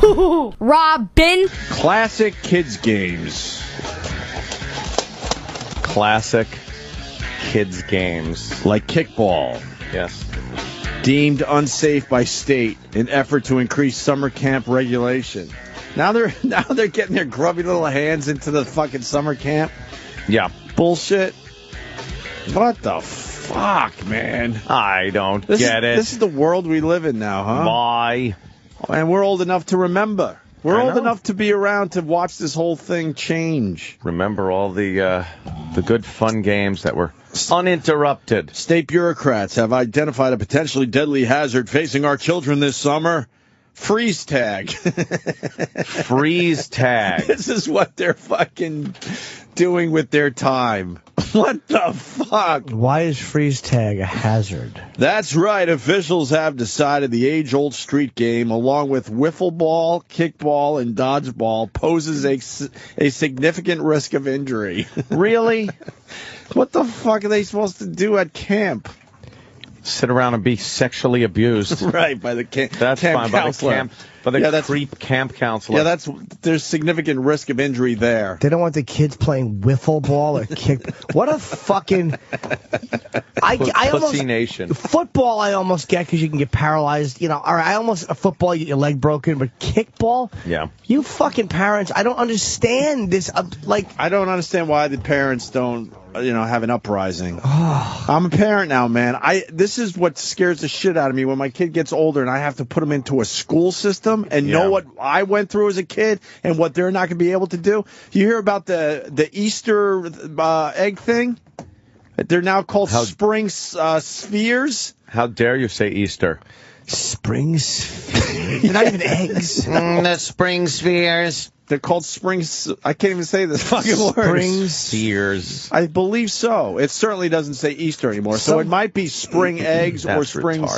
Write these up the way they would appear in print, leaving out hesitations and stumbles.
HooHooHooRobin. Classic kids games. Classic kids games. Like kickball. Yes. Deemed unsafe by state in effort to increase summer camp regulation. Now they're getting their grubby little hands into the fucking summer camp. Yeah. Bullshit. What the fuck, man? I don't get it. This is the world we live in now, huh? Why? And we're old enough to remember. We're I old know. enough to be around to watch this whole thing change. Remember all the good fun games that were uninterrupted. State bureaucrats have identified a potentially deadly hazard facing our children this summer. Freeze tag. Freeze tag. This is what they're fucking doing with their time. What the fuck? Why is freeze tag a hazard? That's right. Officials have decided the age-old street game, along with wiffle ball, kickball, and dodgeball, poses a significant risk of injury. Really? What the fuck are they supposed to do at camp? Sit around and be sexually abused. Right, by the camp That's fine. counselor. By the creep camp counselor. Yeah, there's significant risk of injury there. They don't want the kids playing wiffle ball or kick. What a fucking... I Pussy Nation. Football I almost get because you can get paralyzed. You know, or football, you get your leg broken, but kickball? Yeah. You fucking parents, I don't understand this. I don't understand why the parents don't, have an uprising. I'm a parent now, man. This is what scares the shit out of me when my kid gets older and I have to put him into a school system and know what I went through as a kid and what they're not going to be able to do. You hear about the Easter egg thing? They're now called spring spheres. How dare you say Easter? Spring spheres? They're not even eggs. The spring spheres. They're called I can't even say this fucking word. Spring spheres. I believe so. It certainly doesn't say Easter anymore. So it might be spring eggs or spring.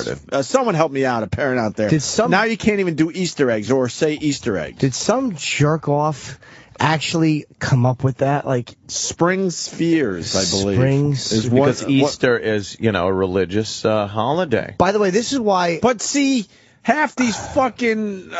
Someone help me out, a parent out there. Now you can't even do Easter eggs or say Easter eggs. Did some jerk off actually come up with that? Like spring spheres, I believe. Because Easter is, a religious holiday. By the way, this is why. But see, half these fucking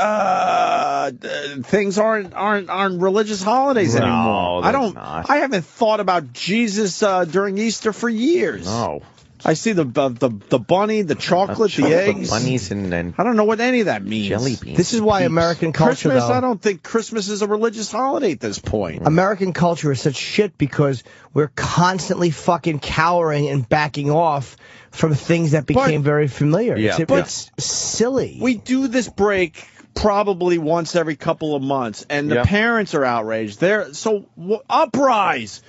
things aren't religious holidays anymore. I haven't thought about Jesus during Easter for years. No. I see the bunny, the chocolate, the eggs. Bunnies and I don't know what any of that means. Jelly beans. This is why American culture, Christmas, though, I don't think Christmas is a religious holiday at this point. American culture is such shit because we're constantly fucking cowering and backing off from things that became very familiar. Yeah, it's silly. We do this break probably once every couple of months, and the parents are outraged. Uprise!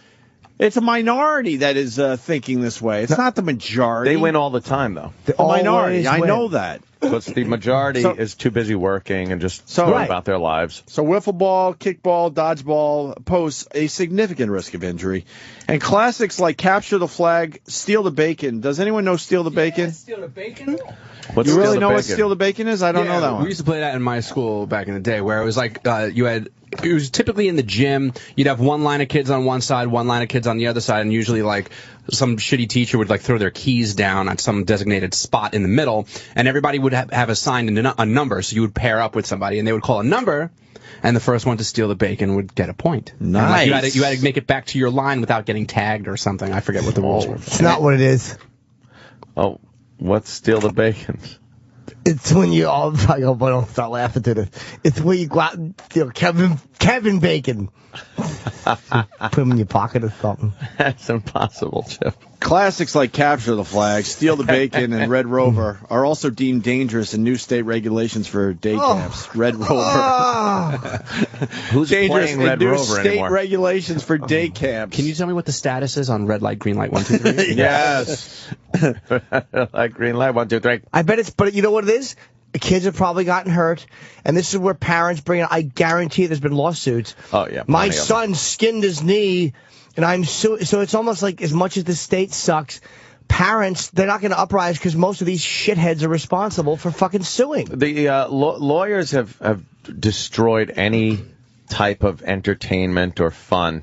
It's a minority that is thinking this way. It's not the majority. They win all the time, though. The minority. I know that. Because the majority is too busy working and just going about their lives. So wiffle ball, kickball, dodgeball pose a significant risk of injury. And classics like capture the flag, steal the bacon. Does anyone know steal the bacon? Steal the bacon? You really know what steal the bacon is? I don't know that one. We used to play that in my school back in the day, where it was like it was typically in the gym. You'd have one line of kids on one side, one line of kids on the other side, and usually like some shitty teacher would like throw their keys down at some designated spot in the middle, and everybody would have assigned a number. So you would pair up with somebody, and they would call a number, and the first one to steal the bacon would get a point. Nice. Like, you had to make it back to your line without getting tagged or something. I forget what the rules were. It's not what it is. Oh, what's steal the bacon? It's when you all. I don't start laughing to this. It's when you go out and steal Kevin Bacon. Put him in your pocket or something. That's impossible, Chip. Classics like capture the flag, steal the bacon, and Red Rover are also deemed dangerous in new state regulations for day camps. Red Rover. Who's dangerous playing Red in new Rover state anymore? regulations for day camps. Can you tell me what the status is on red light, green light, 1, 2, 3? Yes. Like green light, 1, 2, 3. I bet but you know what it is? The kids have probably gotten hurt, and this is where parents bring it. I guarantee there's been lawsuits. Oh, yeah. My son skinned his knee, and I'm so it's almost like as much as the state sucks, parents, they're not going to uprise because most of these shitheads are responsible for fucking suing. The lawyers have destroyed any type of entertainment or fun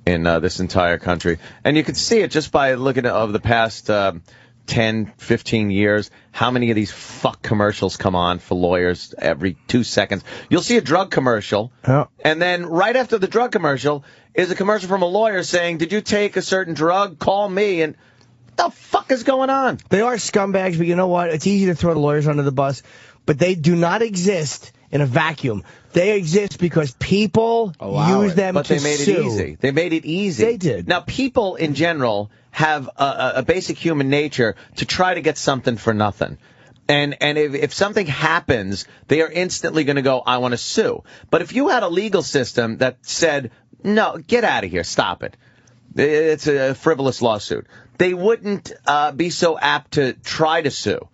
in this entire country. And you can see it just by looking at the past 10, 15 years, how many of these fuck commercials come on for lawyers every 2 seconds? You'll see a drug commercial, and then right after the drug commercial is a commercial from a lawyer saying, did you take a certain drug? Call me. And what the fuck is going on? They are scumbags, but you know what? It's easy to throw the lawyers under the bus, but they do not exist in a vacuum. They exist because people use them but to they made sue. it easy. They made it easy. They did. Now, people in general have a basic human nature to try to get something for nothing. And if something happens, they are instantly going to go, I want to sue. But if you had a legal system that said, no, get out of here, stop it. It's a frivolous lawsuit. They wouldn't be so apt to try to sue.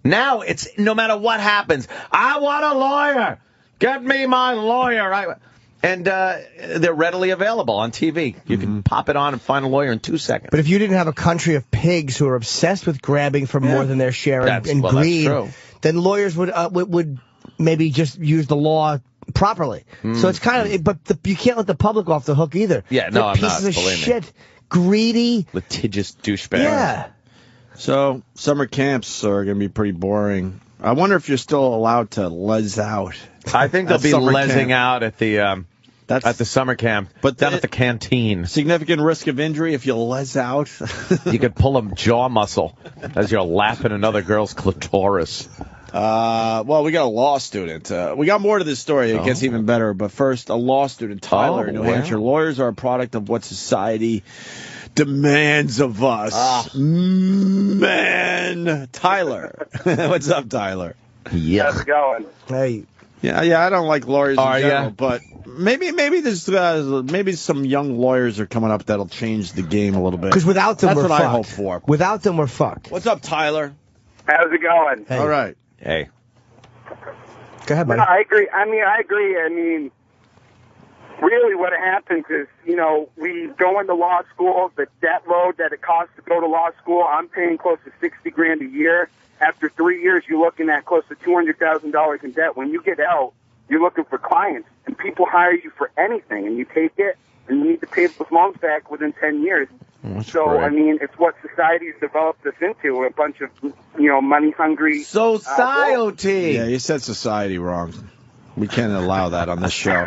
Now it's no matter what happens, I want a lawyer. Get me my lawyer. And they're readily available on TV. You can pop it on and find a lawyer in 2 seconds. But if you didn't have a country of pigs who are obsessed with grabbing for more than their share and greed, then lawyers would maybe just use the law properly. So it's kind of, but you can't let the public off the hook either. Yeah, no, I'm not. Pieces of Believe shit, me. greedy, Litigious douchebag. Yeah. So summer camps are going to be pretty boring. I wonder if you're still allowed to les out. I think they'll be lesing out at the summer camp, but down at the canteen. Significant risk of injury if you les out. You could pull a jaw muscle as you're lapping another girl's clitoris. Well, we got a law student. We got more to this story. It gets even better. But first, a law student, Tyler, in New Hampshire. Lawyers are a product of what society demands of us. Man, Tyler. What's up, Tyler? Yeah. How's it going? Hey. Yeah, I don't like lawyers in general, ya? but maybe there's maybe some young lawyers are coming up that'll change the game a little bit. Because without them, that's we're what fucked. I hope for. Without them, we're fucked. What's up, Tyler? How's it going? Hey. All right. Hey. Go ahead, buddy. No, I agree. I mean, really what happens is, we go into law school, the debt load that it costs to go to law school, I'm paying close to $60,000 a year. After 3 years, you're looking at close to $200,000 in debt. When you get out, you're looking for clients, and people hire you for anything, and you take it, and you need to pay those loans back within 10 years. So, great. I mean, it's what society's developed us into, a bunch of, money-hungry... Society. Yeah, you said society wrong. We can't allow that on this show.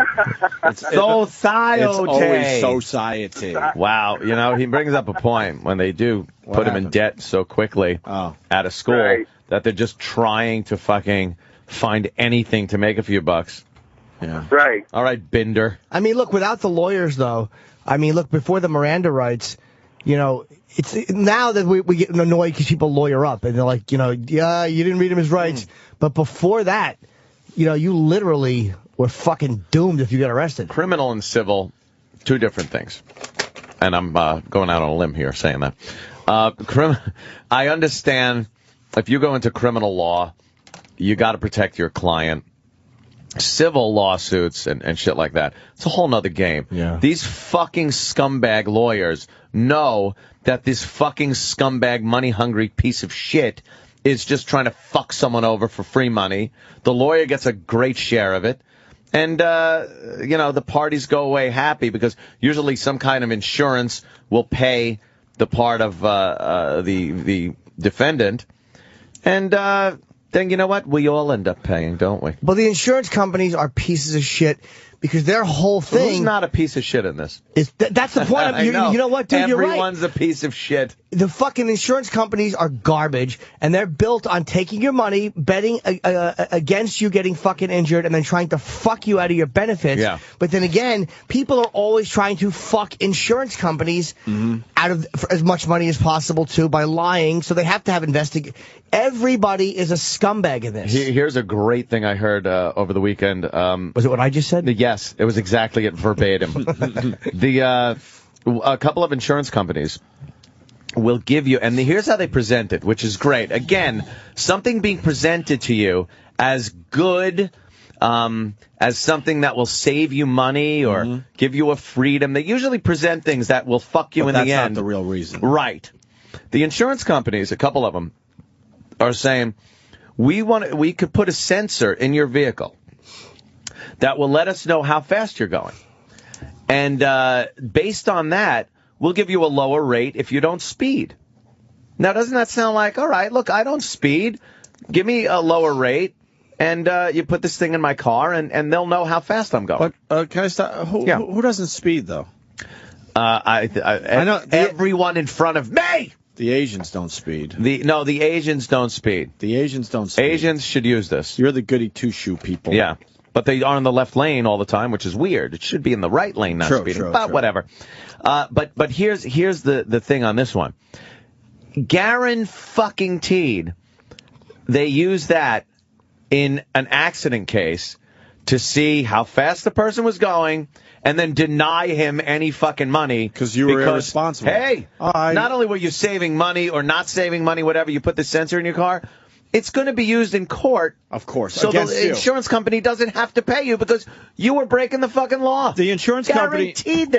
Society. It's always society. Wow, he brings up a point when they do put him in debt so quickly out of school that they're just trying to fucking find anything to make a few bucks. Yeah. Right. All right, Binder. I mean, look, without the lawyers, though, before the Miranda rights, it's now that we get annoyed because people lawyer up and they're like, yeah, you didn't read him his rights. But before that, you literally were fucking doomed if you got arrested. Criminal and civil, two different things. And I'm going out on a limb here saying that. I understand if you go into criminal law, you got to protect your client. Civil lawsuits and shit like that, it's a whole nother game. Yeah. These fucking scumbag lawyers know that this fucking scumbag money-hungry piece of shit is just trying to fuck someone over for free money. The lawyer gets a great share of it. And, the parties go away happy because usually some kind of insurance will pay the part of the defendant. And then you know what? We all end up paying, don't we? But the insurance companies are pieces of shit because their whole thing... Who's not a piece of shit in this? That's the point. You know what, dude? You're right. Everyone's a piece of shit. The fucking insurance companies are garbage, and they're built on taking your money, betting against you getting fucking injured, and then trying to fuck you out of your benefits. Yeah. But then again, people are always trying to fuck insurance companies out of for as much money as possible, too, by lying, so they have to have Everybody is a scumbag in this. Here's a great thing I heard over the weekend. Was it what I just said? Yes, it was exactly it verbatim. A couple of insurance companies will give you, and here's how they present it, which is great. Again, something being presented to you as good, as something that will save you money or give you a freedom. They usually present things that will fuck you in the end. That's not the real reason. Right. The insurance companies, a couple of them, are saying, we could put a sensor in your vehicle that will let us know how fast you're going. And based on that, we'll give you a lower rate if you don't speed. Now, doesn't that sound like, all right, look, I don't speed. Give me a lower rate, and you put this thing in my car, and they'll know how fast I'm going. But can I stop? Who doesn't speed, though? I know everyone in front of me. The Asians don't speed. The Asians don't speed. The Asians don't speed. Asians should use this. You're the goody two-shoe people. Yeah. But they are in the left lane all the time, which is weird. It should be in the right lane, not speeding. But whatever. But here's the thing on this one. Guaranteed, they use that in an accident case to see how fast the person was going and then deny him any fucking money. Because you were irresponsible. Hey, not only were you saving money or not saving money, whatever, you put the sensor in your car, it's going to be used in court. Of course. So the insurance company doesn't have to pay you because you were breaking the fucking law. The insurance company... Guaranteed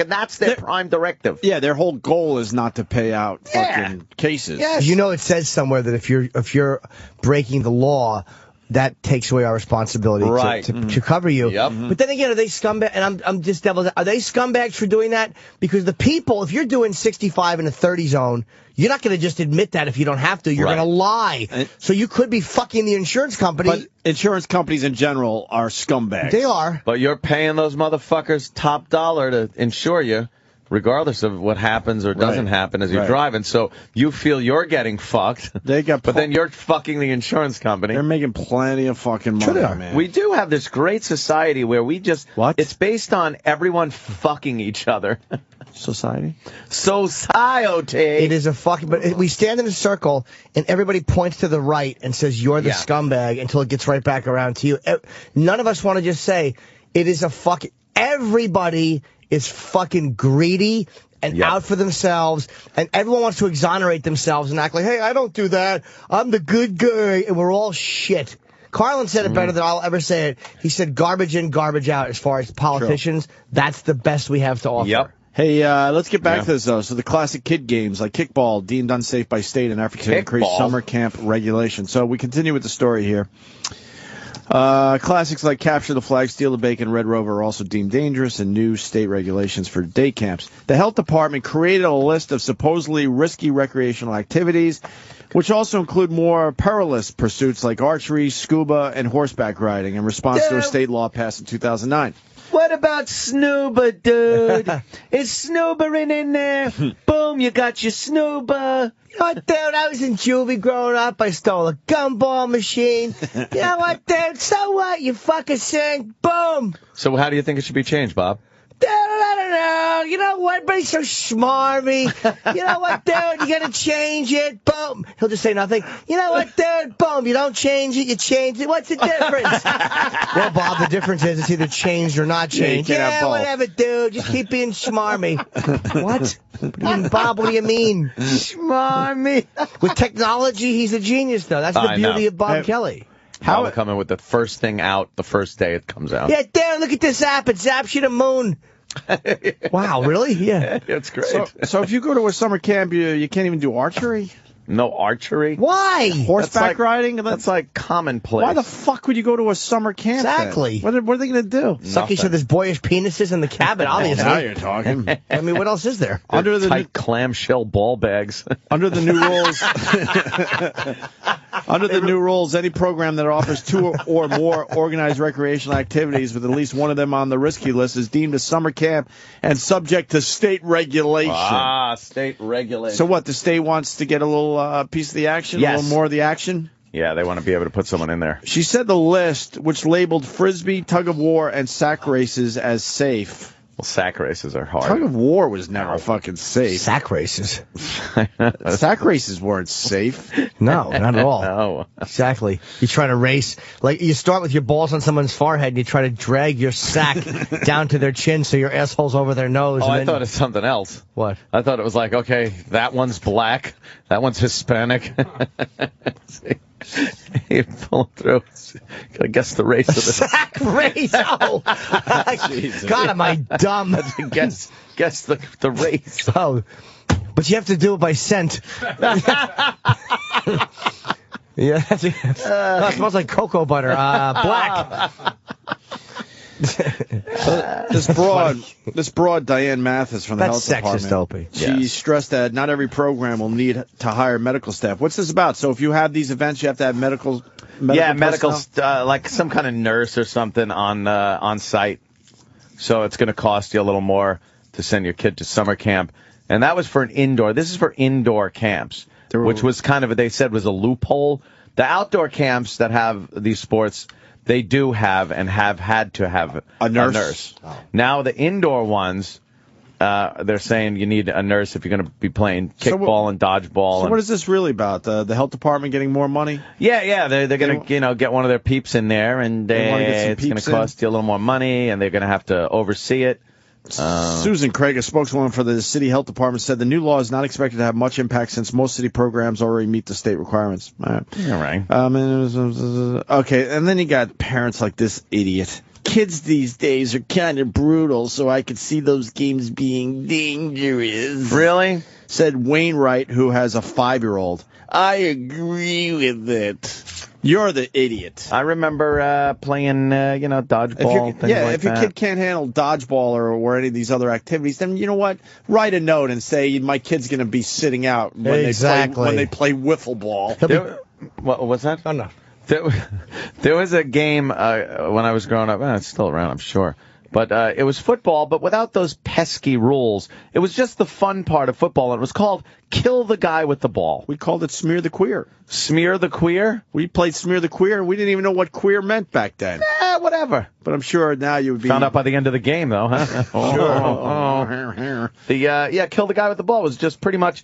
that's their prime directive. Yeah, their whole goal is not to pay out fucking cases. Yes. You know, it says somewhere that if you're breaking the law, that takes away our responsibility to cover you. Yep. But then again, are they scumbags? And I'm just are they scumbags for doing that? Because the people, if you're doing 65 in a 30 zone, you're not going to just admit that if you don't have to. You're going to lie. So you could be fucking the insurance company. But insurance companies in general are scumbags. They are. But you're paying those motherfuckers top dollar to insure you, regardless of what happens or doesn't happen as you're driving. So you feel you're getting fucked. But then you're fucking the insurance company. They're making plenty of fucking money, man. We do have this great society where we just... What? It's based on everyone fucking each other. Society? Society. It is a fucking... But we stand in a circle, and everybody points to the right and says, you're the scumbag, until it gets right back around to you. None of us want to just say, it is a fucking... Everybody is fucking greedy and out for themselves, and everyone wants to exonerate themselves and act like, hey, I don't do that. I'm the good guy, and we're all shit. Carlin said it better than I'll ever say it. He said garbage in, garbage out as far as politicians. That's the best we have to offer. Yep. Hey, let's get back to this, though. So the classic kid games, like kickball, deemed unsafe by state in effort to increase summer camp regulation. So we continue with the story here. Classics like capture the flag, steal the bacon, Red Rover are also deemed dangerous, and new state regulations for day camps. The health department created a list of supposedly risky recreational activities, which also include more perilous pursuits like archery, scuba, and horseback riding in response to a state law passed in 2009. What about Snooba, dude? Is Snooba in there? Boom, you got your Snooba. You know what, dude? I was in juvie growing up. I stole a gumball machine. You know what, dude? So what? You fucking sing. Boom. So how do you think it should be changed, Bob? Dude, I don't know. You know what? Everybody's so smarmy. You know what, dude? You gotta change it. Boom. He'll just say nothing. You know what, dude? Boom. You don't change it, you change it. What's the difference? Well, Bob, the difference is it's either changed or not changed. Yeah, whatever, dude. Just keep being smarmy. What? Bob, what do you mean? Smarmy. With technology, he's a genius, though. That's the beauty of Bob Kelly. How it coming with the first thing out the first day it comes out. Yeah, dude, look at this app. It zaps you to the moon. Wow, really? Yeah. It's great. So if you go to a summer camp, you can't even do archery? No archery? Why? Horseback riding? That's like commonplace. Why the fuck would you go to a summer camp Exactly. then? What are they going to do? Suck each other's boyish penises in the cabin, obviously. Now you're talking. I mean, what else is there? Under the tight clamshell ball bags. Under the new rules... Under the new rules, any program that offers 2 or more organized recreational activities with at least one of them on the risky list is deemed a summer camp and subject to state regulation. Ah, state regulation. So what, the state wants to get a little piece of the action? Yes. A little more of the action? Yeah, they want to be able to put someone in there. She said the list, which labeled Frisbee, tug of war, and sack races as safe. Well, sack races are hard. Tug of war was never fucking safe. Sack races. Sack races weren't safe. No, not at all. No. Exactly. You try to race, like you start with your balls on someone's forehead and you try to drag your sack down to their chin so your asshole's over their nose. Oh, and I then... thought it's something else. What? I thought it was like, okay, that one's black, that one's Hispanic. You pull through. I guess the race of the sack race. Oh, God, am I dumb? guess the race. Oh, but you have to do it by scent. Yeah, it smells like cocoa butter. Black. This broad Diane Mathis from the That's health sexist, department. Opie. She stressed that not every program will need to hire medical staff. What's this about? So if you have these events, you have to have medical like some kind of nurse or something on site. So it's going to cost you a little more to send your kid to summer camp. And that was for an indoor. This is for indoor camps, which was kind of, they said, was a loophole. The outdoor camps that have these sports, they do have and have had to have a nurse. Oh. Now the indoor ones, they're saying you need a nurse if you're going to be playing kickball and dodgeball. So what is this really about? The health department getting more money? Yeah. They're going to get one of their peeps in there, and it's going to cost you a little more money, and they're going to have to oversee it. Susan Craig, a spokeswoman for the city health department, said the new law is not expected to have much impact since most city programs already meet the state requirements. All right. Okay, and then you got parents like this idiot. Kids these days are kind of brutal, so I could see those games being dangerous. Really? Said Wainwright, who has a 5-year-old. I agree with it. You're the idiot. I remember playing, dodgeball. If your kid can't handle dodgeball or any of these other activities, then you know what? Write a note and say my kid's going to be sitting out when they play wiffle ball. What's that? Oh, no. There was a game when I was growing up. It's still around, I'm sure. But it was football, but without those pesky rules. It was just the fun part of football, and it was called Kill the Guy with the Ball. We called it Smear the Queer. Smear the Queer? We played Smear the Queer, and we didn't even know what queer meant back then. Whatever. But I'm sure now you would be... Found out by the end of the game, though, huh? Sure. Kill the Guy with the Ball was just pretty much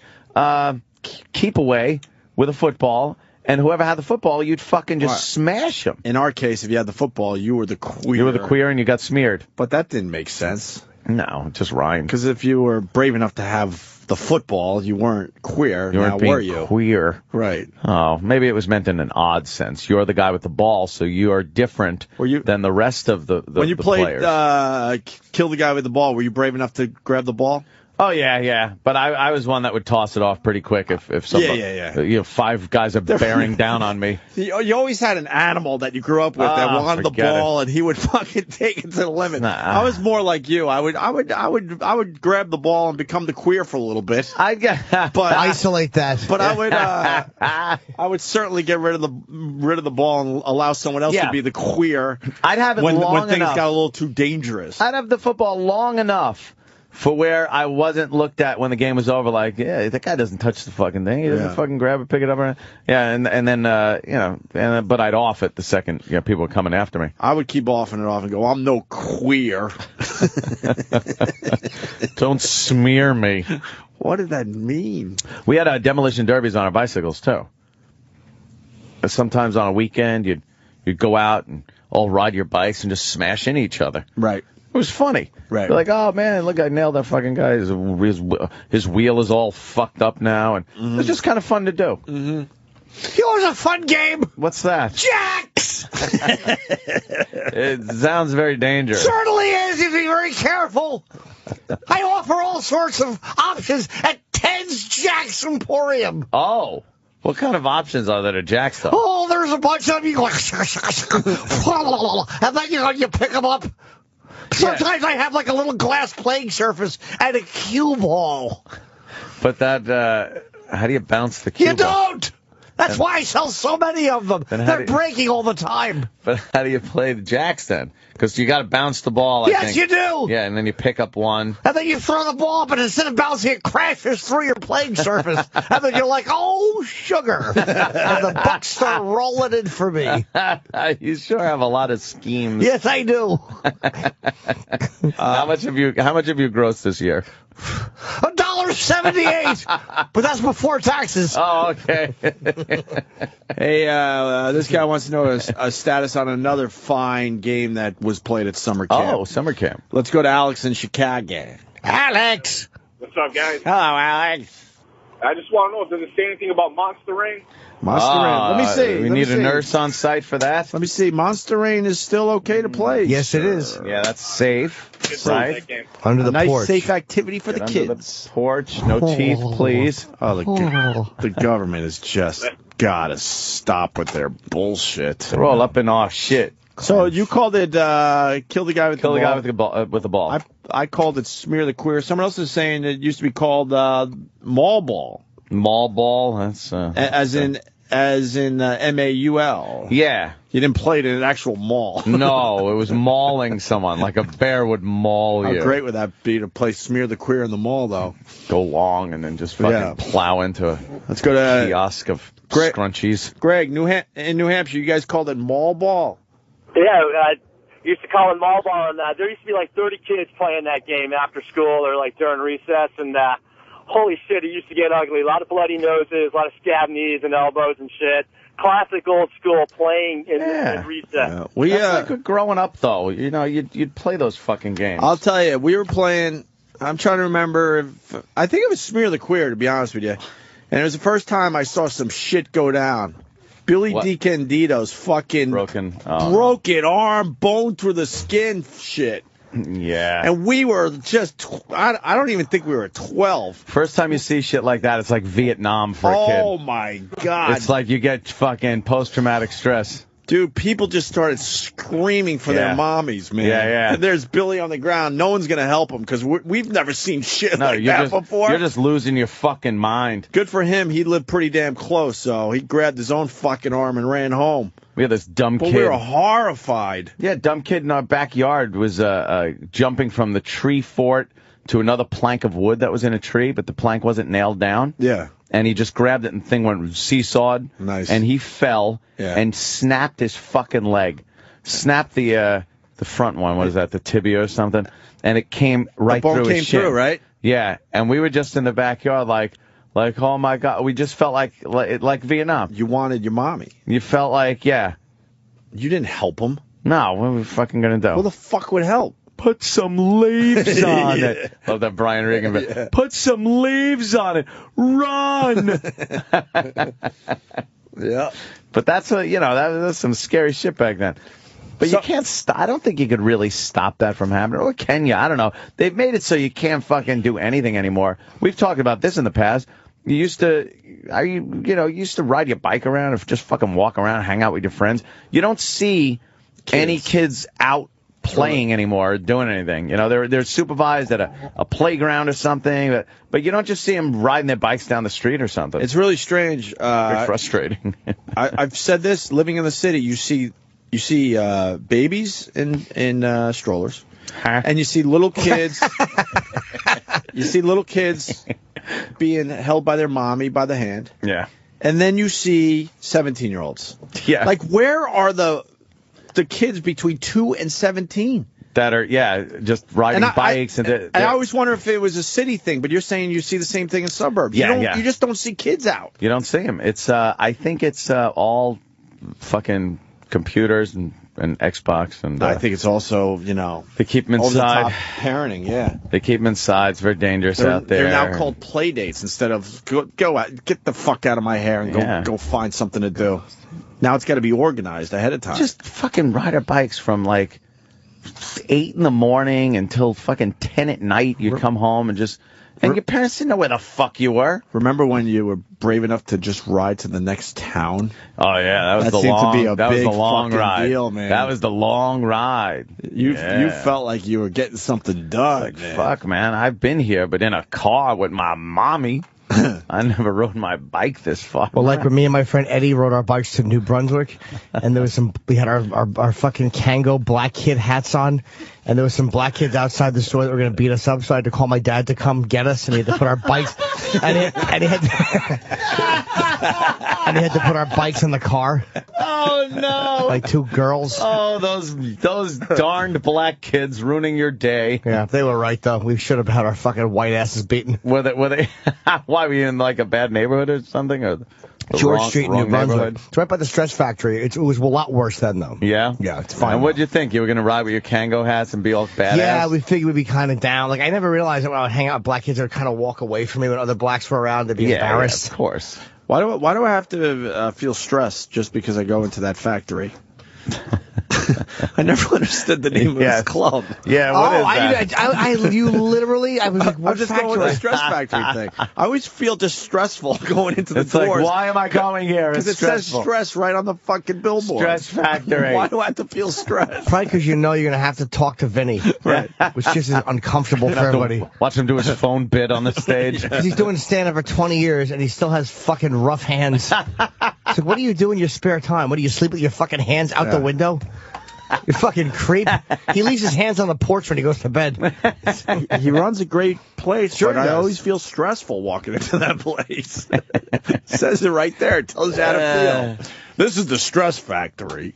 keep away with a football. And whoever had the football, you'd fucking just smash them. In our case, if you had the football, you were the queer. You were the queer and you got smeared. But that didn't make sense. No, it just rhymed. Because if you were brave enough to have the football, you weren't queer. You weren't being queer. Right. Oh, maybe it was meant in an odd sense. You're the guy with the ball, so you are different than the rest of the when you players. Played Kill the Guy with the Ball, were you brave enough to grab the ball? Oh, yeah. But I was one that would toss it off pretty quick if somebody, 5 guys are bearing down on me. You always had an animal that you grew up with that wanted the ball, and he would fucking take it to the limit. I was more like you. I would grab the ball and become the queer for a little bit. But isolate that. But I would certainly get rid of the ball and allow someone else to be the queer. I'd have it when long things enough. got a little too dangerous. I'd have the football long enough for where I wasn't looked at when the game was over, like, that guy doesn't touch the fucking thing. He doesn't fucking grab it, pick it up. And then but I'd off it the second people were coming after me. I would keep offing it off and go, I'm no queer. Don't smear me. What did that mean? We had demolition derbies on our bicycles, too. Sometimes on a weekend, you'd go out and all ride your bikes and just smash into each other. Right. It was funny. Right. You're like, oh, man, look, I nailed that fucking guy. His wheel is all fucked up now. And it was just kind of fun to do. Mm-hmm. It was a fun game. What's that? Jacks! It sounds very dangerous. Certainly is. You be very careful. I offer all sorts of options at Ted's Jacks Emporium. Oh. What kind of options are there at Jack's, though? Oh, there's a bunch of them. You go, and then you pick them up. Sometimes I have like a little glass playing surface and a cue ball. But how do you bounce the cue ball? You don't! That's why I sell so many of them. They're breaking all the time. But how do you play the jacks then? Because you got to bounce the ball, I think. Yes, you do! Yeah, and then you pick up one. And then you throw the ball, but instead of bouncing, it crashes through your playing surface. And then you're like, oh, sugar. And the bucks start rolling in for me. You sure have a lot of schemes. Yes, I do. How much have you grossed this year? $1.78, but that's before taxes. Oh, okay. Hey, this guy wants to know a status on another fine game that was played at summer camp. Oh, summer camp. Let's go to Alex in Chicago. Alex! What's up, guys? Hello, Alex. I just want to know, does it say anything about Monster Rain? Monster Rain. Let me see. We need a nurse on site for that. Let me see. Monster Rain is still okay to play. Yes, it is. Yeah, that's safe. Right? Under the nice, porch. safe activity for the kids. Under the porch. No teeth, please. Oh, the government has just got to stop with their bullshit. They're all up in our shit. So you called it kill the guy with Kill the the ball. guy with the ball. I called it smear the queer. Someone else is saying it used to be called mall ball. Mall ball. That's as in MAUL. Yeah. You didn't play it in an actual mall. No, it was mauling someone like a bear would maul How you. great would that be to play smear the queer in the mall, though? Go long and then just fucking plow into a Let's go to kiosk of scrunchies. Greg, in New Hampshire, you guys called it mall ball. Yeah, used to call it mall ball, and there used to be like 30 kids playing that game after school or like during recess, and holy shit, it used to get ugly. A lot of bloody noses, a lot of scab knees and elbows and shit. Classic old school playing in recess. That's like growing up, though. You know, you'd play those fucking games. I'll tell you, we were playing. I'm trying to remember. I think it was Smear the Queer, to be honest with you. And it was the first time I saw some shit go down. Billy DiCandido's fucking broken arm, bone through the skin shit. Yeah. And we were just, I don't even think we were 12. First time you see shit like that, it's like Vietnam for a kid. Oh, my God. It's like you get fucking post-traumatic stress. Dude, people just started screaming for their mommies, man. Yeah. And there's Billy on the ground. No one's going to help him because we've never seen shit like that before. You're just losing your fucking mind. Good for him. He lived pretty damn close, so he grabbed his own fucking arm and ran home. We had this dumb kid. We were horrified. Yeah, dumb kid in our backyard was jumping from the tree fort to another plank of wood that was in a tree, but the plank wasn't nailed down. Yeah. And he just grabbed it and the thing went seesawed. Nice. And he fell and snapped his fucking leg. Snapped the front one. What is that? The tibia or something? And it came right through his shin. The bone came through, right? Yeah. And we were just in the backyard like, oh my God. We just felt like Vietnam. You wanted your mommy. You felt like, yeah. You didn't help him. No, what were we fucking going to do? Who the fuck would help? Put some leaves on it. Love that Brian Regan bit. Yeah. Put some leaves on it. Run. Yeah. But that's that's some scary shit back then. But you can't stop. I don't think you could really stop that from happening. Or can you? I don't know. They've made it so you can't fucking do anything anymore. We've talked about this in the past. You used to ride your bike around or just fucking walk around, hang out with your friends. You don't see any kids out playing anymore, doing anything. They're supervised at a playground or something, but you don't just see them riding their bikes down the street or something. It's really strange. Very frustrating. I've said this, living in the city, you see babies in strollers, and you see little kids. You see little kids being held by their mommy by the hand. Yeah. And then you see 17-year-olds. Yeah. Like, where are the kids between 2 and 17 that are just riding bikes? I always wonder if it was a city thing, but you're saying you see the same thing in suburbs. You just don't see kids out. You don't see them. It's I think it's all fucking computers and Xbox, and I think it's also they keep them inside. Over the top parenting, yeah. They keep them inside. It's very dangerous out there. They're now called play dates instead of go out, get the fuck out of my hair and go find something to do. Now it's got to be organized ahead of time. Just fucking ride our bikes from like 8 in the morning until fucking 10 at night. You'd come home and your parents didn't know where the fuck you were. Remember when you were brave enough to just ride to the next town? Oh yeah, that was the long ride. Deal, man. That was the long ride. You felt like you were getting something done. Man. Fuck, man, I've been here, but in a car with my mommy. I never rode my bike this far. Well, like when me and my friend Eddie rode our bikes to New Brunswick, and we had our fucking Kango black kid hats on, and there was some black kids outside the store that were going to beat us up, so I had to call my dad to come get us, and he had to put our bikes, and he had to put our bikes in the car. Oh, no. Like two girls. Oh, those darned black kids ruining your day. Yeah, they were right, though. We should have had our fucking white asses beaten. Were they? Why, were you in like a bad neighborhood or something? Or George Street, New Brunswick. It's right by the Stretch Factory. It was a lot worse then, though. Yeah? Yeah, it's fine. And what'd you think? You were going to ride with your Kango hats and be all badass? Yeah, we figured we'd be kind of down. Like, I never realized that when I would hang out with black kids, they would kind of walk away from me when other blacks were around to be embarrassed. Yeah, of course. Why do I have to feel stressed just because I go into that factory? I never understood the name of this club. Yeah, what is that? You literally, I was like, I'm what just going with factory? the stress factory thing. I always feel distressful going into the It's like, doors. why am I going here? Because It's it says stressful. stress right on the fucking billboard. Stress factory. Why do I have to feel stressed? Probably because you know you're going to have to talk to Vinny. Right. Which just is uncomfortable for everybody. Watch him do his phone bit on the stage. Because he's doing stand-up for 20 years, and he still has fucking rough hands. It's like, what do you do in your spare time? What, do you sleep with your fucking hands out the window? You fucking creep. He leaves his hands on the porch when he goes to bed. He runs a great place, Sure but he I does. always feel stressful walking into that place. It says it right there. It tells you how to feel. This is the stress factory.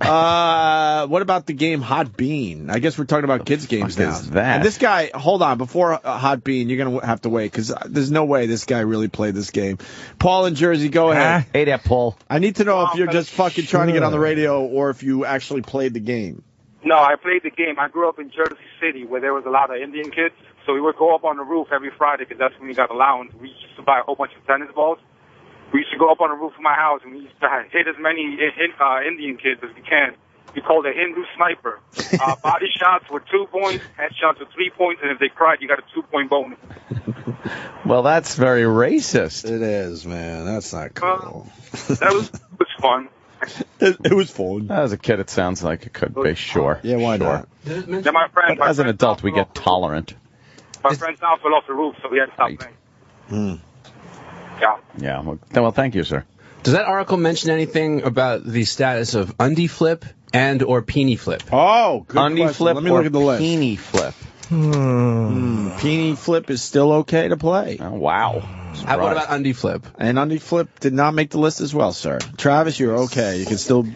What about the game Hot Bean? I guess we're talking about kids' games now. Is that? And this guy, hold on, before Hot Bean, you're going to have to wait, because there's no way this guy really played this game. Paul in Jersey, go ahead. Hey there, Paul. I need to know if you're just fucking trying to get on the radio or if you actually played the game. No, I played the game. I grew up in Jersey City where there was a lot of Indian kids. So we would go up on the roof every Friday because that's when we got allowance. We used to buy a whole bunch of tennis balls. We used to go up on the roof of my house and we used to hit as many Indian kids as we can. We called it Hindu sniper. Body shots were 2 points, headshots were 3 points, and if they cried, you got a 2-point bonus. Well, that's very racist. It is, man. That's not cool. That was fun. It was fun. As a kid, it sounds like it could be, sure. Yeah, why sure. not? Then my friend, But as an adult, we get tolerant. My friend's house fell off the roof, so we had to stop Right. playing. Yeah. Yeah, well, thank you, sir. Does that article mention anything about the status of Undy Flip and or Peeny Flip? Oh, good Undy question. Flip Let me or look at the list. Peeny Flip? Peeny Flip is still okay to play. Oh, wow. What about Undy Flip? And Undy Flip did not make the list as well, sir. Travis, you're okay. You can still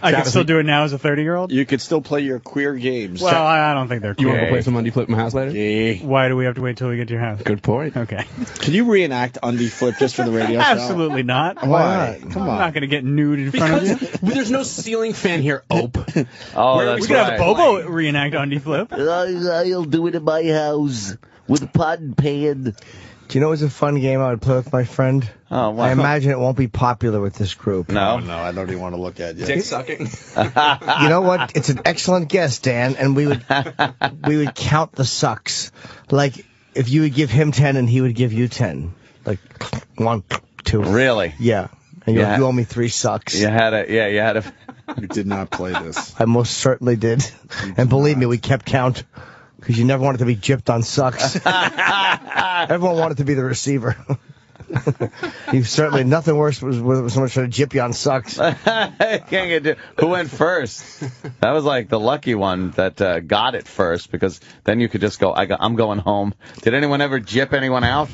I can still do it now as a 30-year-old? you could still play your queer games. Well, I don't think they're You cool. want to go play some Undy Flip in my house later? Yeah. Why do we have to wait till we get to your house? Good point. Okay. Can you reenact Undy Flip just for the radio show? Absolutely not. Why? Come I'm on. not going to get nude in front of you. Because there's no ceiling fan here, Ope. Oh, that's We could have right. Bobo reenact Undy Flip. I'll do it in my house with a pot and pan. Do you know what's a fun game I would play with my friend? Oh, wow. I imagine it won't be popular with this group. No. No, I don't even want to look at you. Dick sucking. You know what? It's an excellent guess, Dan, and we would count the sucks. Like, if you would give him 10 and he would give you 10. Like, 1, 2. Really? Yeah. And Yeah. you owe me 3 sucks. You had a. You did not play this. I most certainly did. And believe me, we kept count. Because you never wanted to be gypped on sucks. Everyone wanted to be the receiver. You certainly, nothing worse was someone trying to gyp you on sucks. Who went first? That was like the lucky one that got it first, because then you could just go, I'm going home. Did anyone ever gyp anyone out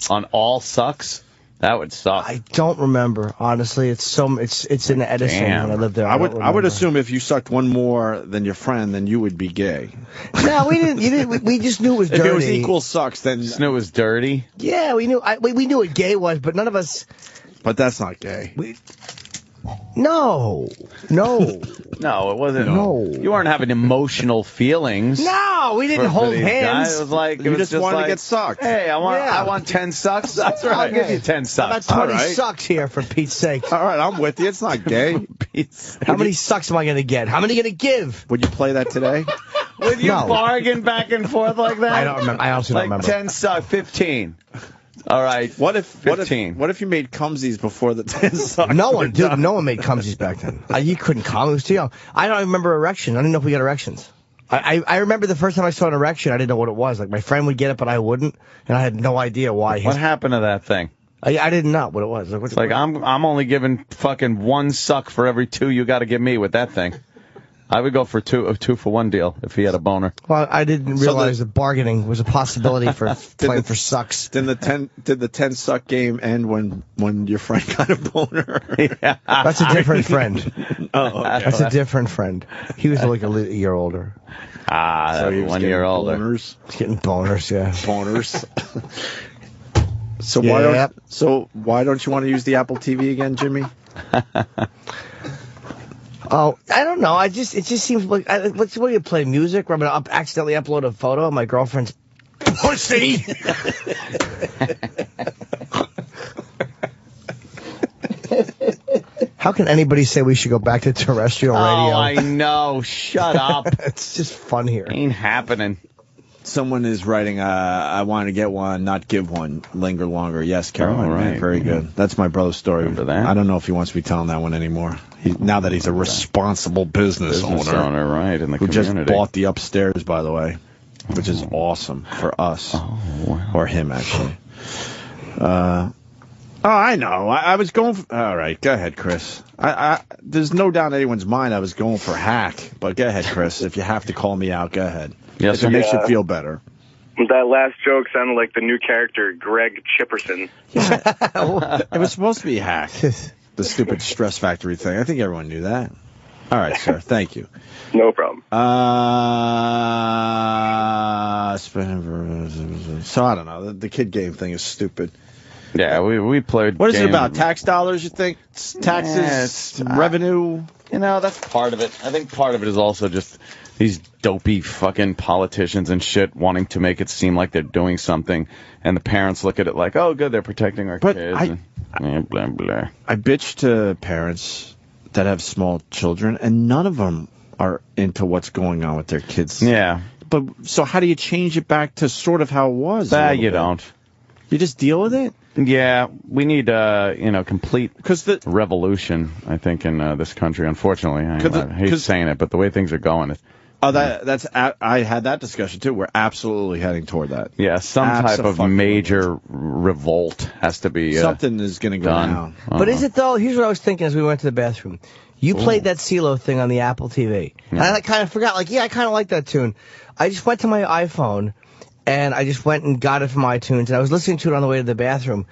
on all sucks? That would suck. I don't remember, honestly. It's in Edison Damn. when I lived there. I would remember. assume if you sucked one more than your friend, then you would be gay. No, we didn't. You didn't. We just knew it was dirty. If it was equal sucks, then Just knew it was dirty. Yeah, we knew. We knew what gay was, but none of us. but that's not gay. No. No, it wasn't. No. You weren't having emotional feelings. No, we didn't for hold these hands. guys. It was like You it was just wanted to like, get sucked. Hey, I Yeah. want 10 sucks. That's right. I'll give you 10 How about sucks. 20 All right. sucks here, for Pete's sake? All right, I'm with you. It's not gay. How many sucks am I going to get? How many going to give? Would you play that today? Would you No. bargain back and forth like that? I don't remember. I honestly don't Like remember. 10 sucks, 15. All right. What if 15. What if you made cumsies before the 10 sucks? No one, dude. No one made cumsies back then. You couldn't come. It was too young. I don't remember erection. I didn't know if we got erections. I remember the first time I saw an erection, I didn't know what it was. Like, my friend would get it, but I wouldn't, and I had no idea why. What happened to that thing? I didn't know what it was. Like, It's like I'm only giving fucking 1 suck for every 2 you got to give me with that thing. I would go for a 2-for-1 deal if he had a boner. Well, I didn't realize that bargaining was a possibility for playing for sucks. Did the 10 suck game end when your friend got a boner? Yeah. That's a different friend. Oh, okay. That's a different friend. He was like a year older. Ah, he was 1 getting year older. Boners. He's getting boners, yeah. Boners. So Yeah. why don't you want to use the Apple TV again, Jimmy? Oh, I don't know. It just seems like what do you play music? Where I'm gonna accidentally upload a photo of my girlfriend's pussy. How can anybody say we should go back to terrestrial radio? Oh, I know. Shut up. It's just fun here. Ain't happening. Someone is writing, I want to get one, not give one. Linger longer. Yes, Caroline. Oh, right. Man, very good. That's my brother's story. Remember that? I don't know if he wants me telling that one anymore. Now that he's a responsible business owner. Right, in the who community. just bought the upstairs, by the way, which is awesome for us. Oh, wow. Or him, actually. I know. I was going for... All right, go ahead, Chris. There's no doubt in anyone's mind I was going for hack, but go ahead, Chris. If you have to call me out, go ahead. Yes, if sir. it makes you feel better. That last joke sounded like the new character, Greg Chipperson. It was supposed to be hack. The stupid stress factory thing. I think everyone knew that. All right, sir. Thank you. No problem. So I don't know. The kid game thing is stupid. Yeah, we played. What is it games. about? Tax dollars, you think? Taxes, revenue? You know, that's part of it. I think part of it is also just these dopey fucking politicians and shit wanting to make it seem like they're doing something, and the parents look at it like, oh, good, they're protecting our kids. Blah, blah. I bitch to parents that have small children, and none of them are into what's going on with their kids. Yeah. But so how do you change it back to sort of how it was? You don't. You just deal with it? Yeah, we need complete revolution, I think, in this country. Unfortunately, I hate saying it, but the way things are going, I had that discussion too. We're absolutely heading toward that. Yeah, some type of major revolt has to be something is going to go down. But is it though? Here's what I was thinking as we went to the bathroom. You played that CeeLo thing on the Apple TV, and I kind of forgot. Like, I kind of like that tune. I just went to my iPhone. And I just went and got it from iTunes, and I was listening to it on the way to the bathroom.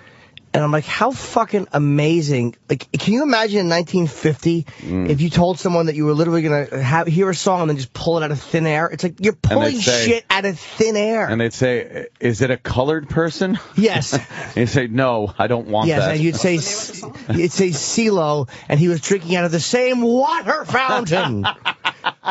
And I'm like, how fucking amazing. Like, can you imagine in 1950 if you told someone that you were literally going to hear a song and then just pull it out of thin air? It's like, you're pulling shit out of thin air. And they'd say, is it a colored person? Yes. And you'd say, no, I don't want that. Yes, and you'd say CeeLo, and he was drinking out of the same water fountain.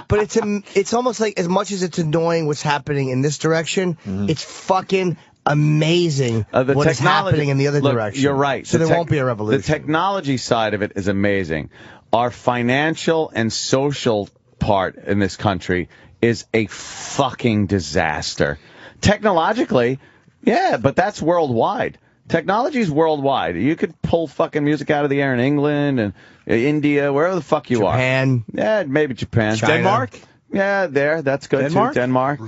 But it's almost like, as much as it's annoying what's happening in this direction, it's fucking amazing what is happening in the other direction. You're right. So there won't be a revolution. The technology side of it is amazing. Our financial and social part in this country is a fucking disaster. Technologically, yeah, but that's worldwide. Technology's worldwide. You could pull fucking music out of the air in England and India, wherever the fuck you are. Japan. Yeah, maybe Japan. China. Denmark? Yeah, that's good Denmark? too. Denmark,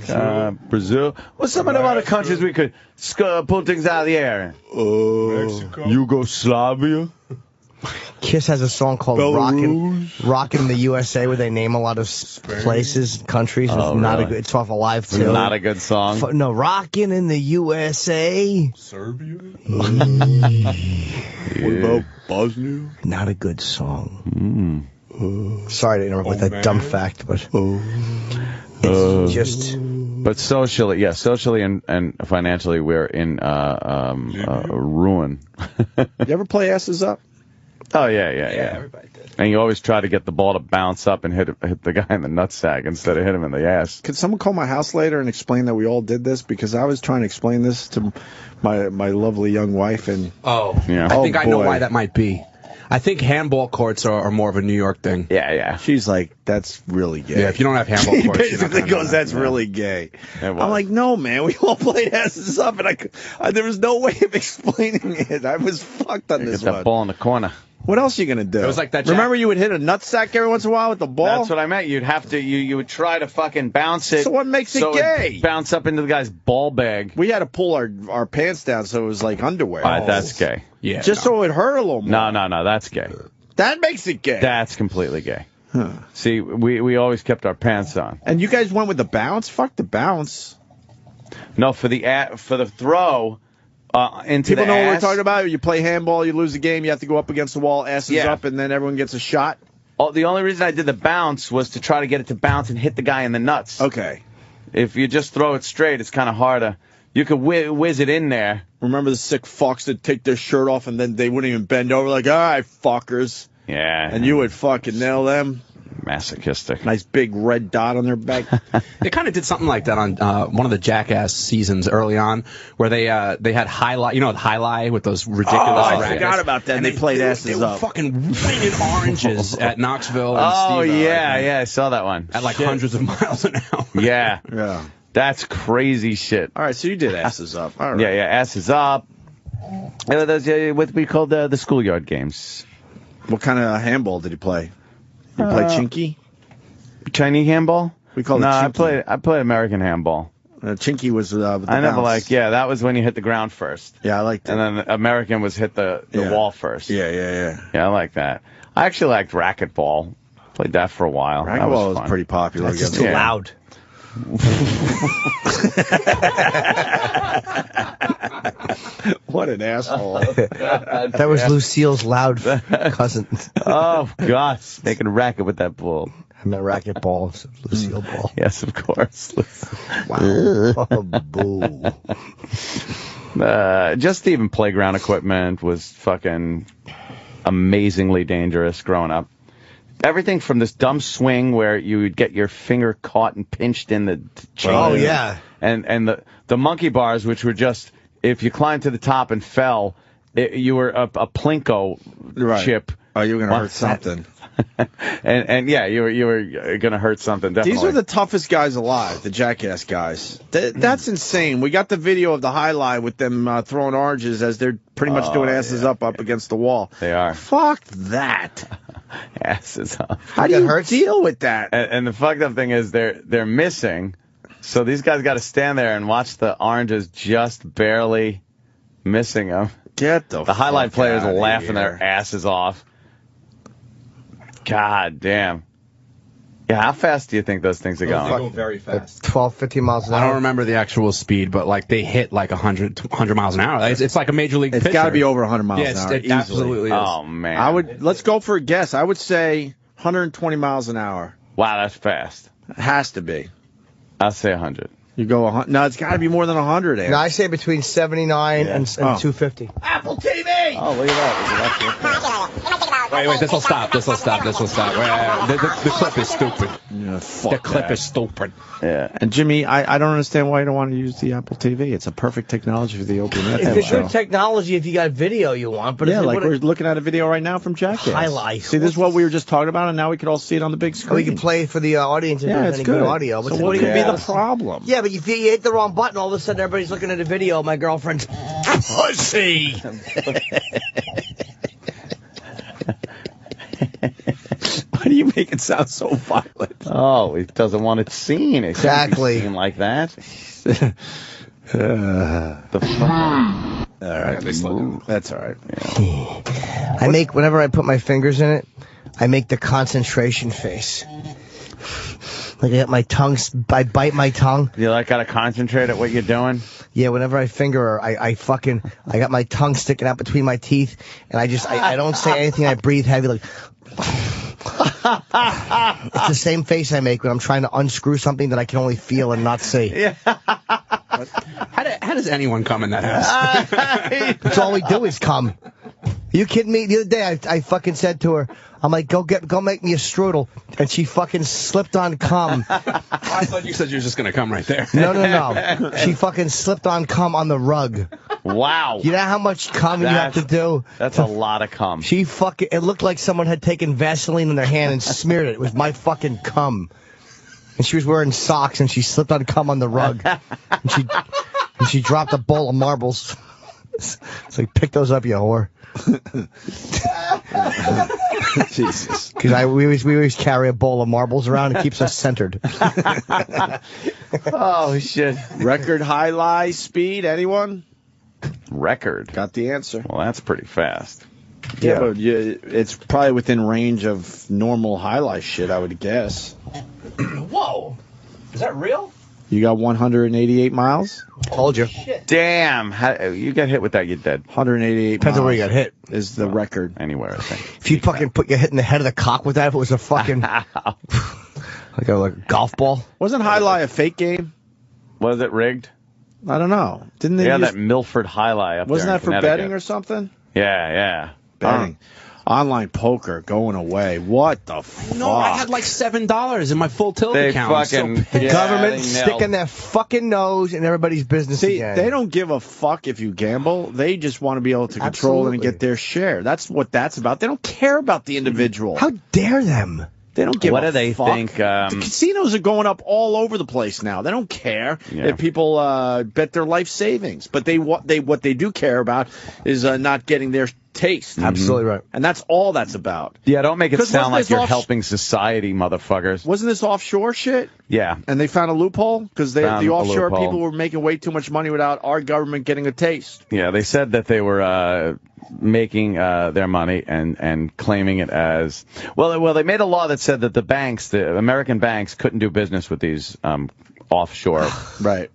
Brazil. What's some of the other countries we could pull things out of the air? Mexico. Yugoslavia. Kiss has a song called Rockin' in the USA, where they name a lot of places, countries. It's not a good. It's off Alive too. Not a good song. No, Rockin' in the USA. Serbia. What about Bosnia? Not a good song. Sorry to interrupt with that dumb fact, but it's just. But socially and financially, we're in ruin. You ever play Asses Up? Oh yeah. Everybody did. And you always try to get the ball to bounce up and hit the guy in the nutsack instead of hit him in the ass. Could someone call my house later and explain that we all did this? Because I was trying to explain this to my lovely young wife, and I think I know why that might be. I think handball courts are more of a New York thing. Yeah. She's like, that's really gay. Yeah, if you don't have handball She courts, basically goes, that's really gay. I'm like, no, man, we all played Asses Up, and there was no way of explaining it. I was fucked on this Get that one. ball in the corner. What else are you gonna do? It was like that. Remember, you would hit a nutsack every once in a while with the ball. That's what I meant. You'd have to. You would try to fucking bounce it. So what makes it gay? It'd bounce up into the guy's ball bag. We had to pull our pants down so it was like underwear. All right, that's gay. Yeah. So it hurt a little more. No, that's gay. That makes it gay. That's completely gay. See, we always kept our pants on. And you guys went with the bounce? Fuck the bounce. No, for the throw. Into People the know what we're ass. talking about. You play handball, you lose the game, you have to go up against the wall, asses Yeah. up, and then everyone gets a shot. Oh, the only reason I did the bounce was to try to get it to bounce and hit the guy in the nuts. Okay. If you just throw it straight, it's kind of harder. You could whiz it in there. Remember the sick fucks that take their shirt off and then they wouldn't even bend over like, all right, fuckers. Yeah. And you would fucking nail them. Masochistic. Nice big red dot on their back. They kind of did something like that on one of the Jackass seasons early on, where they had highlight, highlight with those ridiculous. I rackets. forgot about that. And they played asses they were up. fucking winning oranges at Knoxville. And Oh Steve-O, yeah, I saw that one. at like hundreds of miles an hour. Yeah, Yeah. that's crazy shit. All right, so you did asses up. All right. Yeah, asses up. Those what we called the schoolyard games. What kind of handball did you play? You play chinky? Chinese handball? We call it No, chinky. I played American handball. Chinky was with the I never bounce. that was when you hit the ground first. Yeah, I liked it. And then American was hit the Yeah. wall first. Yeah. Yeah, I like that. I actually liked racquetball. Played that for a while. That Racquetball was was fun. pretty popular. That's just too Yeah. loud. What an asshole. That was Lucille's loud cousin. Oh, God. Making a racket with that ball. I meant racquetball, Lucille ball. Yes, of course. Wow. Oh, boo. Just even playground equipment was fucking amazingly dangerous growing up. Everything from this dumb swing where you would get your finger caught and pinched in the chain. Oh, yeah. And the monkey bars, which were just, if you climbed to the top and fell, you were a Plinko chip. Oh, you were going to hurt something. and yeah, you were going to hurt something, definitely. These are the toughest guys alive, the Jackass guys. That's insane. We got the video of the highlight with them throwing oranges as they're pretty much doing asses up against the wall. They are. Fuck that. Asses up. How do you deal with that? And the fucked up thing is they're missing. So these guys got to stand there and watch the oranges just barely missing them. Get the highlight fuck players outta laughing here. their asses off. God damn. Yeah, how fast do you think those things are They going? go very fast. 12, 15 miles an I hour. don't remember the actual speed, but like they hit like 100 miles an hour. It's like a major league It's pitcher. got to be over 100 miles an hour. It easily. absolutely is. Oh, man. Let's go for a guess. I would say 120 miles an hour. Wow, that's fast. It has to be. I'll say 100. You go 100. No, it's got to be more than 100. No, I say between 79 and 250. Apple TV. Oh, look at that. Wait, this will stop. Wait, the clip is stupid. Yeah, fuck The clip that. is stupid. Yeah. And Jimmy, I don't understand why you don't want to use the Apple TV. It's a perfect technology for the Opie and Anthony It's a show. good technology if you got video you want, but Yeah, if like what we're looking at a video right now from Jackass. Highlight. See, this is what we were just talking about, and now we can all see it on the big screen. we can play it for the audience if Yeah, there's it's any good. good audio. So what could be the problem? Yeah, but if you hit the wrong button, all of a sudden everybody's looking at a video of my girlfriend's pussy. Why do you make it sound so violent? Oh, he doesn't want it seen. It can't be Exactly. seen like that. The fuck? All right, that's all right. I make, whenever I put my fingers in it, I make the concentration face. Like I got my tongue, I bite my tongue. You like gotta concentrate at what you're doing? Yeah, whenever I finger her, I got my tongue sticking out between my teeth, and I don't say anything, I breathe heavy, like. It's the same face I make when I'm trying to unscrew something that I can only feel and not see. Yeah. How does anyone come in that house? That's all we do is come. You kidding me? The other day, I fucking said to her, I'm like, go make me a strudel, and she fucking slipped on cum. I thought you said you were just gonna come right there. No. She fucking slipped on cum on the rug. Wow. You know how much cum you have to do? That's a lot of cum. It looked like someone had taken Vaseline in their hand and smeared it. It was my fucking cum. And she was wearing socks, and she slipped on cum on the rug. And she dropped a bowl of marbles. It's like, pick those up, you whore. Jesus. Because we always carry a bowl of marbles around. It keeps us centered. Oh, shit. Record highlight speed, anyone? Record. Got the answer. Well, that's pretty fast. Yeah, but it's probably within range of normal highlight shit, I would guess. Whoa. Is that real? You got 188 miles? Told you. Damn. You got hit with that, you're dead. 188 Depends miles on where you got hit. is the record. Anywhere, I think. If you fucking put your hit in the head of the cock with that, if it was a fucking... like a golf ball. Wasn't highlight a fake game? Was it rigged? I don't know. Didn't they Yeah, use... that Milford highlight up Wasn't there that for in betting Connecticut. or something? Yeah. Betting. Online poker going away. What the fuck? No, I had like $7 in my full tilt They account. I'm so fucking- pissed. The Yeah, government they nailed- sticking their fucking nose in everybody's business See, again. they don't give a fuck if you gamble. They just want to be able to control it and Absolutely. get their share. That's what that's about. They don't care about the individual. How dare them? They don't give What a do they fuck. think, The casinos are going up all over the place now. They don't care if people bet their life savings. But what they do care about is not getting their taste. Absolutely right. And that's all that's about. Yeah, don't make it 'Cause sound wasn't like this you're off- helping society, motherfuckers. Wasn't this offshore shit? Yeah. And they found a loophole? Because the Found a offshore loophole. people were making way too much money without our government getting a taste. Yeah, they said that they were making their money and claiming it as well. They made a law that said that the American banks, couldn't do business with these offshore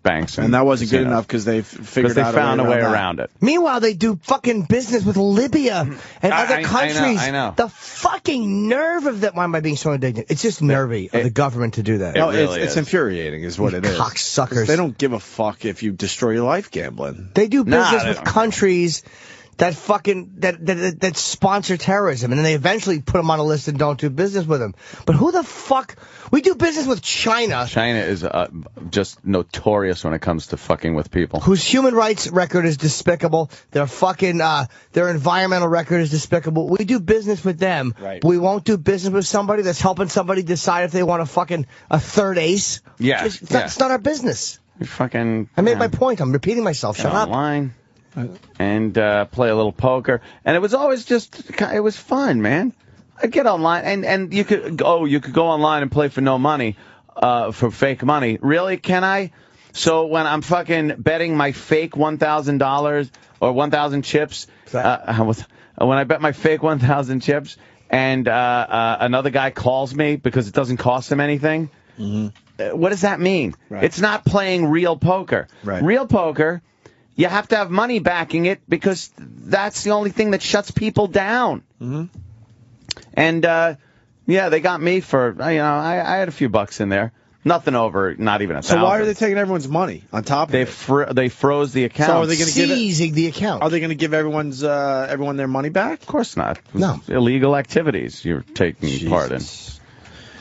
banks, And that wasn't good enough because they figured they out found a way that. around it. Meanwhile, they do fucking business with Libya and other I know, countries. I know. The fucking nerve of that. Why am I being so indignant? It's just nervy of the government to do that. No, really it's is. infuriating, is what it is. Cocksuckers. They don't give a fuck if you destroy your life gambling. They do business they with don't. countries that fucking that sponsor terrorism, and then they eventually put them on a list and don't do business with them. But who the fuck? We do business with China, China is just notorious when it comes to fucking with people. whose human rights record is despicable. Their fucking their environmental record is despicable. We do business with them. Right. We won't do business with somebody that's helping somebody decide if they want a third ace. Yeah, It's not our business. You fucking. I made my point. I'm repeating myself. Shut up. Online and play a little poker, and it was always it was fun, man. I'd get online, and you could go online and play for no money, for fake money. Really? Can I? So when I'm fucking betting my fake $1,000 or 1,000 chips, when I bet my fake 1,000 chips, and another guy calls me because it doesn't cost him anything. What does that mean? Right. It's not playing real poker. Right. Real poker, you have to have money backing it because that's the only thing that shuts people down. And, they got me for, I had a few bucks in there. Nothing over, not even $1,000. So why are they taking everyone's money on top of it? They froze the account. So are they going to give Seizing the account. Are they going to give everyone their money back? Of course not. It was No. illegal activities you're taking part in.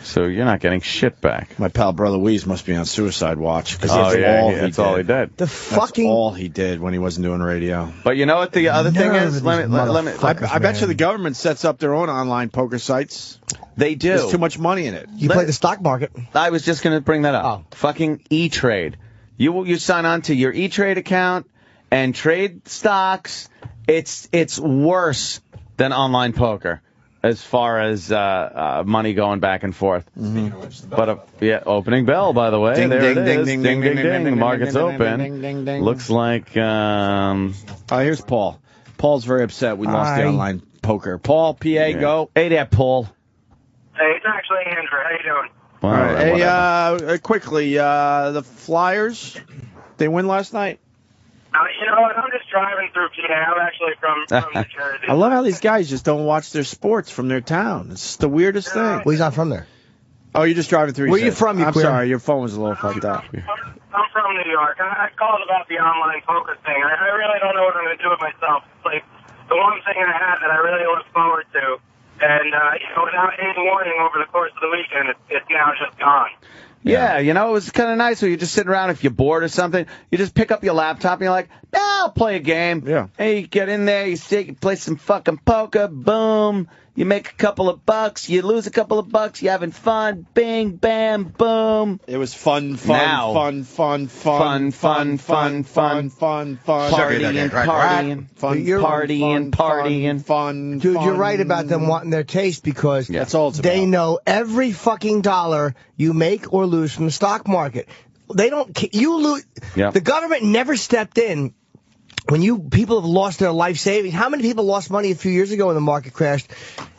So you're not getting shit back. My pal Brother Weeze must be on suicide watch because that's all he did. The That's fucking all he did when he wasn't doing radio. But you know what the other thing Nerve is? of Let these me. motherfuckers. I bet you man. the government sets up their own online poker sites. They do. There's too much money in it. You play the stock market. I was just going to bring that up. Oh. Fucking E-Trade. You sign on to your E-Trade account and trade stocks. It's worse than online poker as far as money going back and forth. But opening bell, by the way. Ding, there ding, it ding, is. ding, Ding, ding, ding, ding, ding. The ding, market's ding, ding, open. ding, ding, ding. Looks like. Here's Paul. Paul's very upset. We lost the Hi. online poker. Paul, PA, go. Hey there, Paul. Hey, it's actually Andrew. How you doing? All All right. whatever. Hey, quickly, the Flyers, they win last night. You know what? I'm just driving through PA. I'm actually from New Jersey. I love how these guys just don't watch their sports from their town. It's the weirdest thing. Well, he's not from there. Oh, you're just driving through. Where you said. from, you I'm queer? sorry, your phone was a little fucked up. I'm from New York. I called about the online poker thing. I really don't know what I'm going to do with myself. It's like the one thing I had that I really look forward to. And, without any warning over the course of the weekend, it's now just gone. Yeah, it was kind of nice when you're just sitting around. If you're bored or something, you just pick up your laptop and you're like, I'll play a game. Yeah. Hey, you get in there, you play some fucking poker, boom. You make a couple of bucks, you lose a couple of bucks, you're having fun, bing, bam, boom. It was fun. Now. Fun. Partying, partying. Fun. Dude, you're right about them wanting their taste because That's all it's they about. know every fucking dollar you make or lose from the stock market. They don't. You lose. Yep. The government never stepped in when people have lost their life savings. How many people lost money a few years ago when the market crashed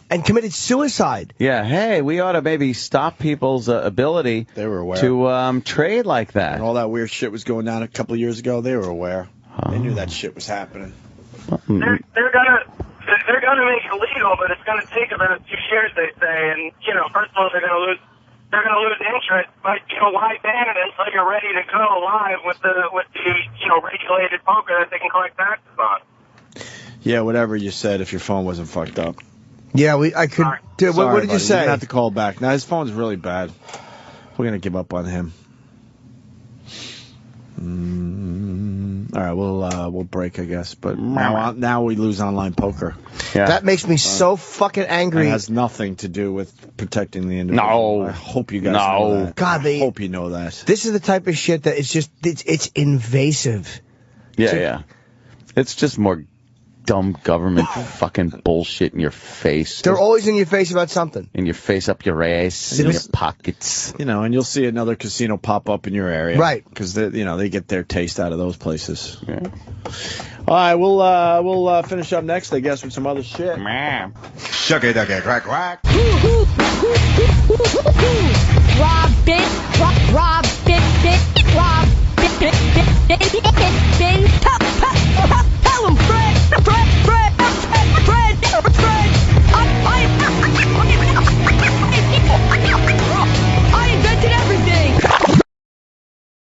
and committed suicide? Yeah, hey, we ought to maybe stop people's ability They were aware. to trade like that. And all that weird shit was going down a couple of years ago. They were aware. They knew that shit was happening. They're gonna make it legal, but it's gonna take about 2 years, they say. And first of all, they're gonna lose interest. But why ban it until you're ready to go live with the regulated poker that they can collect taxes on? Yeah, whatever you said if your phone wasn't fucked up. Yeah, I could. Dude, Sorry, what did buddy. you say? You're gonna have to call back. Now his phone's really bad. We're gonna give up on him. All right, we'll break, I guess. But now we lose online poker. Yeah. That makes me so fucking angry. It has nothing to do with protecting the individual. No. I hope you guys know that. God, I hope you know that. This is the type of shit that it's invasive. Yeah. It's just more dumb government fucking bullshit in your face. They're always in your face about something. In your face, up your ass, in your pockets. You know, and you'll see another casino pop up in your area, right? Because they get their taste out of those places. Yeah. All right, we'll finish up next, I guess, with some other shit. Shucky ducky crack quack. Robin, Rob.